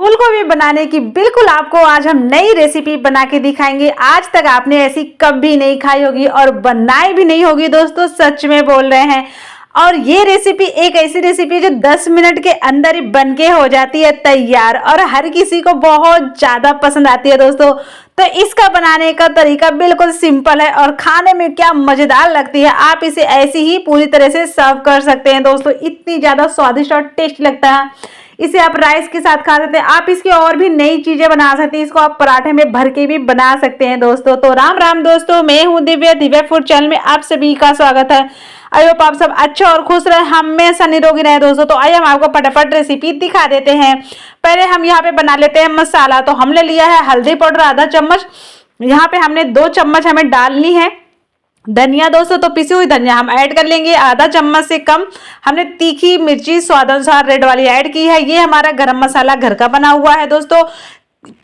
फूल गोभी बनाने की बिल्कुल आपको आज हम नई रेसिपी बना के दिखाएंगे। आज तक आपने ऐसी कभी नहीं खाई होगी और बनाई भी नहीं होगी दोस्तों, सच में बोल रहे हैं। और ये रेसिपी एक ऐसी रेसिपी है जो 10 मिनट के अंदर ही बन के हो जाती है तैयार और हर किसी को बहुत ज्यादा पसंद आती है दोस्तों। तो इसका बनाने का तरीका बिल्कुल सिंपल है और खाने में क्या मजेदार लगती है। आप इसे ऐसे ही पूरी तरह से सर्व कर सकते हैं दोस्तों, इतनी ज्यादा स्वादिष्ट और टेस्टी लगता है। इसे आप राइस के साथ खा सकते हैं, आप इसकी और भी नई चीजें बना सकते हैं। इसको आप पराठे में भर के भी बना सकते हैं दोस्तों। तो राम राम दोस्तों, मैं हूं दिव्या, दिव्या फूड चैनल में आप सभी का स्वागत है। आई होप आप सब अच्छे और खुश रहे, हमेशा निरोगी रहे दोस्तों। तो आइए हम आपको फटाफट रेसिपी दिखा देते हैं। पहले हम यहाँ पे बना लेते हैं मसाला। तो हमने लिया है हल्दी पाउडर आधा चम्मच, यहाँ पे हमने 2 चम्मच हमें डालनी है। धनिया दोस्तों, तो पिसी हुई धनिया हम ऐड कर लेंगे आधा चम्मच से कम। हमने तीखी मिर्ची स्वाद अनुसार रेड वाली ऐड की है। ये हमारा गरम मसाला घर का बना हुआ है दोस्तों।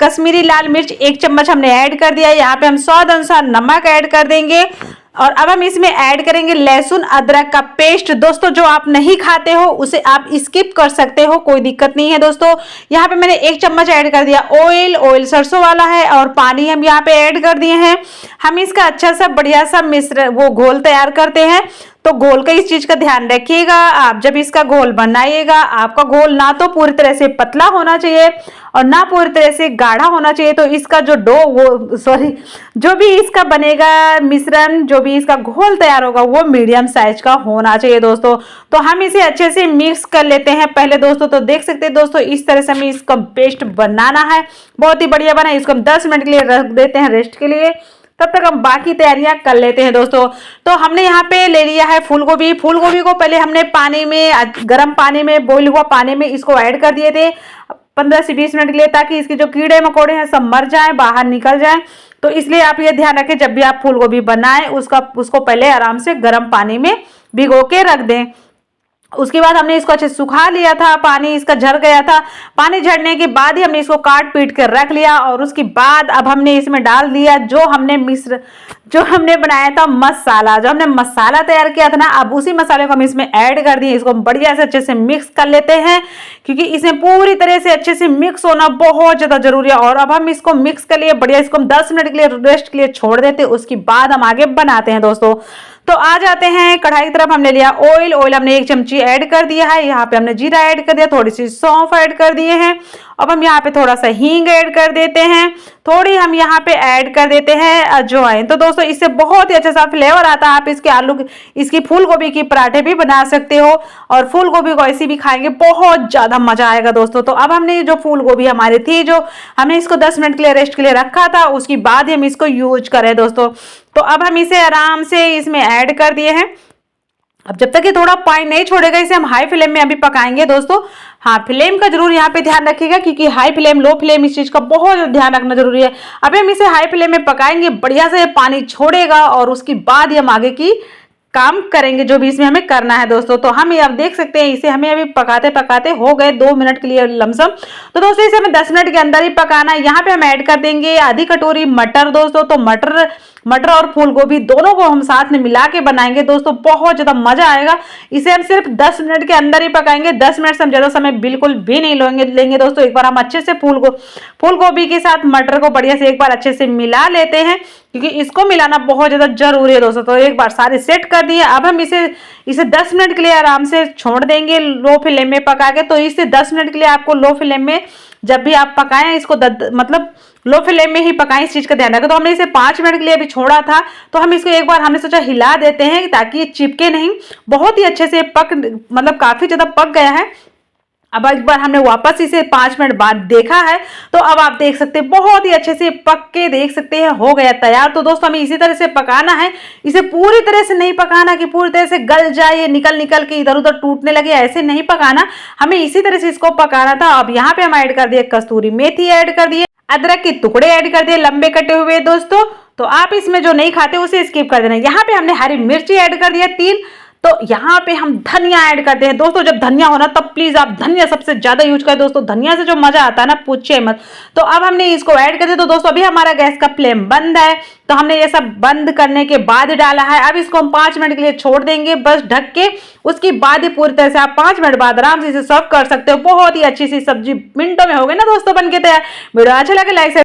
कश्मीरी लाल मिर्च 1 चम्मच हमने ऐड कर दिया है। यहाँ पे हम स्वाद अनुसार नमक ऐड कर देंगे और अब हम इसमें ऐड करेंगे लहसुन अदरक का पेस्ट। दोस्तों जो आप नहीं खाते हो उसे आप स्किप कर सकते हो, कोई दिक्कत नहीं है दोस्तों। यहाँ पे मैंने 1 चम्मच ऐड कर दिया ऑयल सरसों वाला है और पानी हम यहाँ पे ऐड कर दिए हैं। हम इसका अच्छा सा बढ़िया सा मिश्रण वो घोल तैयार करते हैं। तो घोल का इस चीज का ध्यान रखिएगा, आप जब इसका घोल बनाइएगा आपका घोल ना तो पूरी तरह से पतला होना चाहिए और ना पूरी तरह से गाढ़ा होना चाहिए। तो इसका जो जो भी इसका बनेगा मिश्रण, जो भी इसका घोल तैयार होगा वो मीडियम साइज का होना चाहिए दोस्तों। तो हम इसे अच्छे से मिक्स कर लेते हैं पहले दोस्तों। तो देख सकते हैं दोस्तों, इस तरह से हमें इसका पेस्ट बनाना है, बहुत ही बढ़िया बना है। इसको हम 10 मिनट के लिए रख देते हैं रेस्ट के लिए, तब तक हम बाकी तैयारियां कर लेते हैं दोस्तों। तो हमने यहाँ पे ले लिया है फूल गोभी। फूल गोभी को पहले हमने पानी में, गर्म पानी में, बॉइल हुआ पानी में इसको ऐड कर दिए थे 15 से 20 मिनट के लिए, ताकि इसके जो कीड़े मकोड़े हैं सब मर जाएं, बाहर निकल जाएं। तो इसलिए आप ये ध्यान रखें, जब भी आप फूल गोभी बनाएं उसको पहले आराम से गर्म पानी में भिगो के रख दें। उसके बाद हमने इसको अच्छे सुखा लिया था, पानी इसका झड़ गया था। पानी झड़ने के बाद ही हमने इसको काट पीट कर रख लिया और उसके बाद अब हमने इसमें डाल दिया जो हमने बनाया था मसाला, जो हमने मसाला तैयार किया था ना, अब उसी मसाले को हम इसमें ऐड कर दिए। इसको हम बढ़िया से अच्छे से मिक्स कर लेते हैं, क्योंकि इसमें पूरी तरह से अच्छे से मिक्स होना बहुत ज्यादा जरूरी है। और अब हम इसको मिक्स कर लिए बढ़िया, इसको हम 10 मिनट के लिए रेस्ट के लिए छोड़ देते हैं। उसके बाद हम आगे बनाते हैं दोस्तों। तो आ जाते हैं कढ़ाई की तरफ। हमने लिया ऑयल हमने 1 चमची ऐड कर दिया है। यहाँ पे हमने जीरा ऐड कर दिया, थोड़ी सी सौंफ ऐड कर दिए हैं। अब हम यहाँ पे थोड़ा सा हींग ऐड कर देते हैं, थोड़ी हम यहाँ पे ऐड कर देते हैं अजवाइन। तो दोस्तों इससे बहुत ही अच्छा सा फ्लेवर आता है। आप इसकी फूल गोभी की पराठे भी बना सकते हो और फूल गोभी को ऐसी भी खाएंगे, बहुत ज्यादा मजा आएगा दोस्तों। तो अब हमने जो फूल गोभी हमारी थी, जो हमने इसको 10 मिनट के लिए रेस्ट के लिए रखा था, उसके बाद ही हम इसको यूज करें दोस्तों। तो अब हम इसे आराम से इसमें ऐड कर दिए हैं। अब जब तक ये थोड़ा पानी नहीं छोड़ेगा, इसे हम हाई फ्लेम में अभी पकाएंगे दोस्तों। हाँ, फ्लेम का जरूर यहाँ पे ध्यान रखिएगा, क्योंकि हाई फ्लेम लो फ्लेम इस चीज का बहुत ध्यान रखना जरूरी है। अभी हम इसे हाई फ्लेम में पकाएंगे, बढ़िया से पानी छोड़ेगा और उसके बाद ही हम आगे की काम करेंगे जो भी इसमें हमें करना है दोस्तों। तो हम ये अब देख सकते हैं, इसे हमें अभी पकाते पकाते हो गए 2 मिनट के लिए लमसम। तो दोस्तों इसे हमें 10 मिनट के अंदर ही पकाना है। यहाँ पे हम ऐड कर देंगे आधी कटोरी मटर दोस्तों। तो मटर और फूल गोभी दोनों को हम साथ में मिला के बनाएंगे दोस्तों, बहुत ज्यादा मजा आएगा। इसे हम सिर्फ 10 मिनट के अंदर ही पकाएंगे, 10 मिनट से हम ज्यादा समय बिल्कुल भी नहीं लेंगे दोस्तों। एक बार हम अच्छे से फूल गोभी के साथ मटर को बढ़िया से एक बार अच्छे से मिला लेते हैं, क्योंकि इसको मिलाना बहुत ज्यादा जरूरी है दोस्तों। तो एक बार सारे सेट कर दिए। अब हम इसे 10 मिनट के लिए आराम से छोड़ देंगे लो फ्लेम में पका के। तो इसे 10 मिनट के लिए आपको लो फ्लेम में, जब भी आप पकाएं इसको मतलब लो फ्लेम में ही पकाएं, इस चीज का ध्यान रखें। तो हमने इसे 5 मिनट के लिए अभी छोड़ा था, तो हम इसको एक बार हमने सोचा हिला देते हैं ताकि ये चिपके नहीं। बहुत ही अच्छे से मतलब काफी ज्यादा पक गया है। अब एक बार हमने वापस इसे 5 मिनट बाद देखा है, तो अब आप देख सकते हैं बहुत ही अच्छे से पक के देख सकते हैं हो गया तैयार। तो दोस्तों हमें इसी तरह से पकाना है, इसे पूरी तरह से नहीं पकाना कि पूरी तरह से गल जाए, निकल के इधर उधर टूटने लगे, ऐसे नहीं पकाना, हमें इसी तरह से इसको पकाना था। अब यहाँ पे हम ऐड कर दिए कस्तूरी मेथी, ऐड कर दिए अदरक के टुकड़े, ऐड कर दिए लंबे कटे हुए दोस्तों। तो आप इसमें जो नहीं खाते उसे स्किप कर देना। यहाँ पे हमने हरी मिर्ची ऐड कर दिया 3। तो यहाँ पे हम धनिया ऐड करते हैं दोस्तों। जब धनिया हो ना तब प्लीज आप धनिया सबसे ज्यादा यूज करें दोस्तों, धनिया से जो मजा आता है ना पूछिए मत। तो अब हमने इसको ऐड कर दिया। तो दोस्तों अभी हमारा गैस का फ्लेम बंद है, तो हमने ये सब बंद करने के बाद डाला है। अब इसको हम 5 मिनट के लिए छोड़ देंगे बस ढक के। उसकी बाद ही पूरी तरह से आप 5 मिनट बाद आराम से इसे सर्व कर सकते हो। बहुत ही अच्छी सी सब्जी मिनटों में हो गई ना दोस्तों बन के तैयार। वीडियो अच्छा लगे लाइक